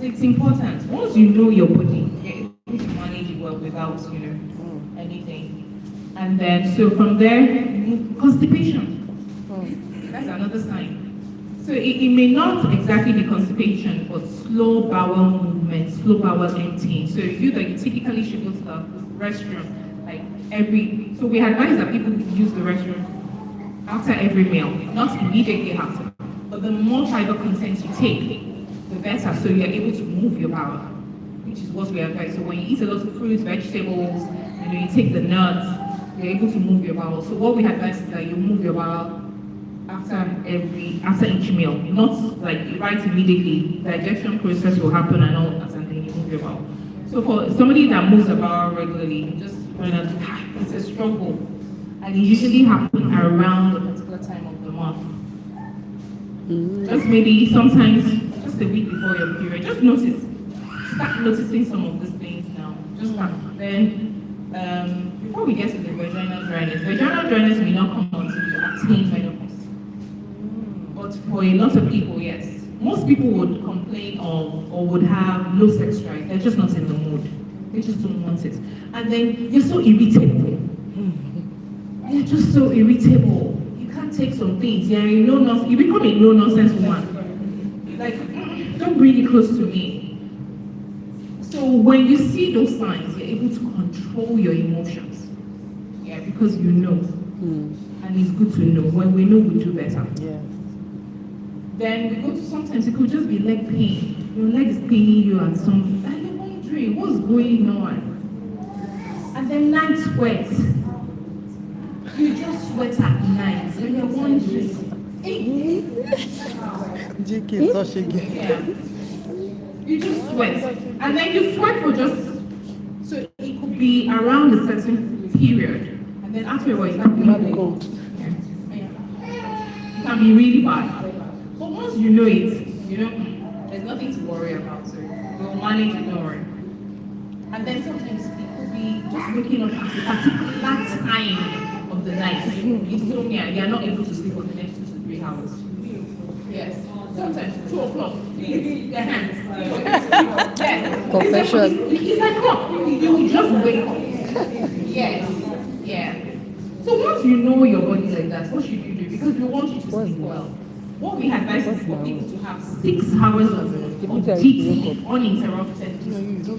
it's important. Once you know your body, you're able to manage it well without, anything. And then, so from there, constipation. That's another sign. So it may not exactly be constipation, but slow bowel movement, slow bowel emptying. So you typically should go to the restroom like so we advise that people use the restroom after every meal, not immediately after. But the more fiber content you take, the better. So you're able to move your bowel, which is what we advise. So when you eat a lot of fruits, vegetables, you take the nuts, you're able to move your bowel. So what we advise is that you move your bowel after each meal, not like right immediately. The digestion process will happen and all that, and then you move your bowel. So for somebody that moves the bowel regularly, just find out it's a struggle, and it usually happens around a particular time of the month. Just maybe sometimes just a week before your period. Just start noticing some of these things now. Just start. Then before we get to the vaginal dryness may not come until you attain menopause. But for a lot of people, yes. Most people would complain of or would have low sex drive. They're just not in the mood. They just don't want it. And then you're so irritable. You're just so irritable. You can't take some things. You become a no-nonsense woman. Like, don't bring it close to me. So when you see those signs, you're able to control your emotions. Yeah, because you know. And it's good to know. When we know, we do better. Yeah. Then we go to sometimes it could just be leg pain. Your leg is paining you and something. And you're wondering what's going on. And then night sweat. You just sweat at night. And you're wondering. JK is such a game. Yeah. You just sweat. And then you sweat for just, so it could be around a certain period. And then afterwards, it can be really cold. It can be really bad. But once you know it, there's nothing to worry about. So you'll manage it, don't worry. And then sometimes it could be just waking up at a particular time of the night. Insomnia, you're not able to sleep for the next 2 to 3 hours. Yes. Sometimes 2 o'clock. Yes. Confession. It's like clock. You will just wake up. Yes. Yeah. So once you know your body like that, what should you do? Because we want you to sleep well. What we advise is for people to have 6 hours of deep, uninterrupted sleep. So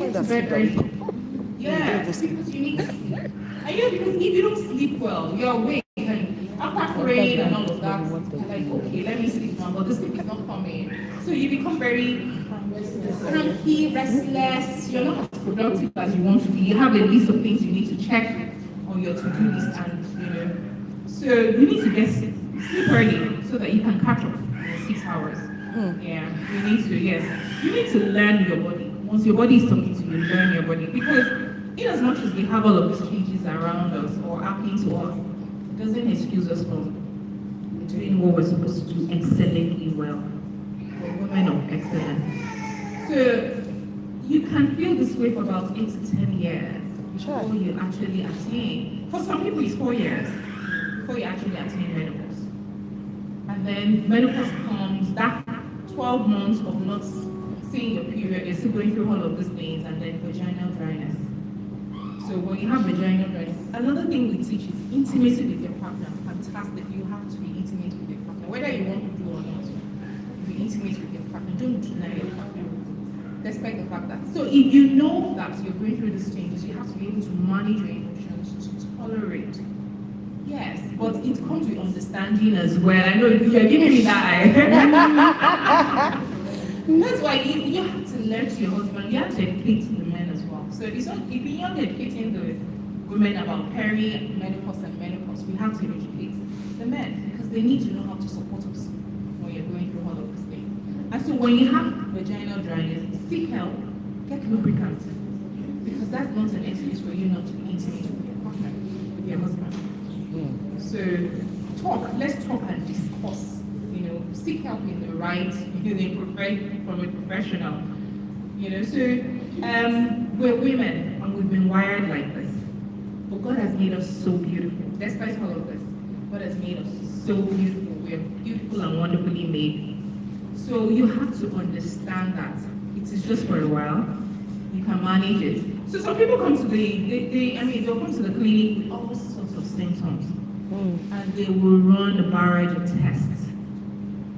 it's very, yeah, because you need to sleep. And because if you don't sleep well, you're awake and after praying and all of that, you're like, okay, let me sleep now, but the sleep is not coming. So you become very cranky, restless, you're not as productive as you want to be. You have a list of things you need to check on your to-do list and, so you need to get sleep early so that you can catch up in 6 hours. Yeah, you need to, yes. You need to learn your body. Once your body is talking to you, learn your body. Because in as much as we have all of these changes around us or happening to us, it doesn't excuse us from doing what we're supposed to do excellently well. We're women of excellence. So you can feel this way for about 8 to 10 years before you actually attain. For some people, it's 4 years before you actually attain menopause. And then menopause comes, that 12 months of not seeing your period, you're still going through all of these things, and then vaginal dryness. So when you have vaginal dryness, another thing we teach is intimacy with your partner. Fantastic, you have to be intimate with your partner. Whether you want to do or not, be intimate with your partner. Don't deny your partner. Despite the fact that, so if you know that you're going through these changes, you have to be able to manage your emotions, to tolerate. Yes, but it comes with understanding as well. I know you're giving me that eye. That's why you have to learn to your husband. You have to educate the men as well. So it's not, if you're not educating the women about peri-menopause and menopause, we have to educate the men because they need to know how to support us when you're going through all of these things. And so when you have vaginal dryness, seek help, get lubricant, because that's not an excuse for you not to be intimate with your partner, with your husband. So let's talk and discuss, seek help in the right, from a professional, so we're women and we've been wired like this, but God has made us so beautiful. Despite all of this, God has made us so beautiful. We're beautiful and wonderfully made. So you have to understand that it is just for a while. You can manage it. So some people come to they'll come to the clinic with all sorts of symptoms, and they will run a barrage of tests,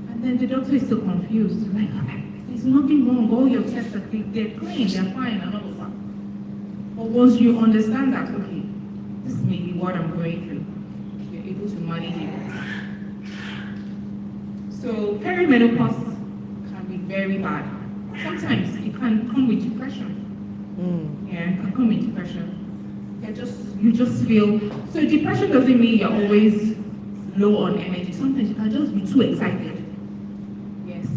and then the doctor is so confused. Like, there's nothing wrong. All your tests they're clean, they're fine, and all of that. But once you understand that, okay, this may be what I'm going through, you're able to manage it. So perimenopause can be very bad. Sometimes it can come with depression. Yeah, it can come with depression. You just feel, so depression doesn't mean you're always low on energy. Sometimes you can just be too excited. Yes.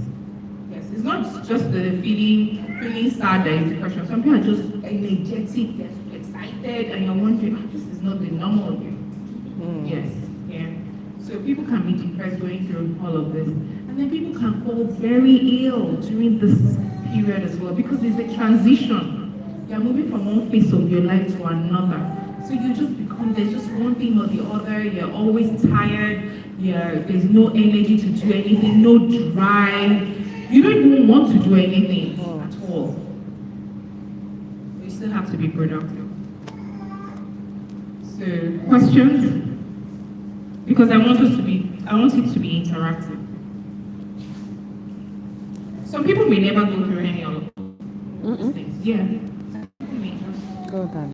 It's not just the feeling sad that is depression. Some people are just energetic, they're so excited, and you're wondering, this is not the normal you. Yes. Yeah. So people can be depressed going through all of this. And then people can fall very ill during this period as well, because it's a transition. You're moving from one phase of your life to another. So you just become, there's just one thing or the other, you're always tired, there's no energy to do anything, no drive. You don't even want to do anything at all. You still have to be productive. So, questions? Because I want it to be interactive. Some people may never go through any of those things. Yeah.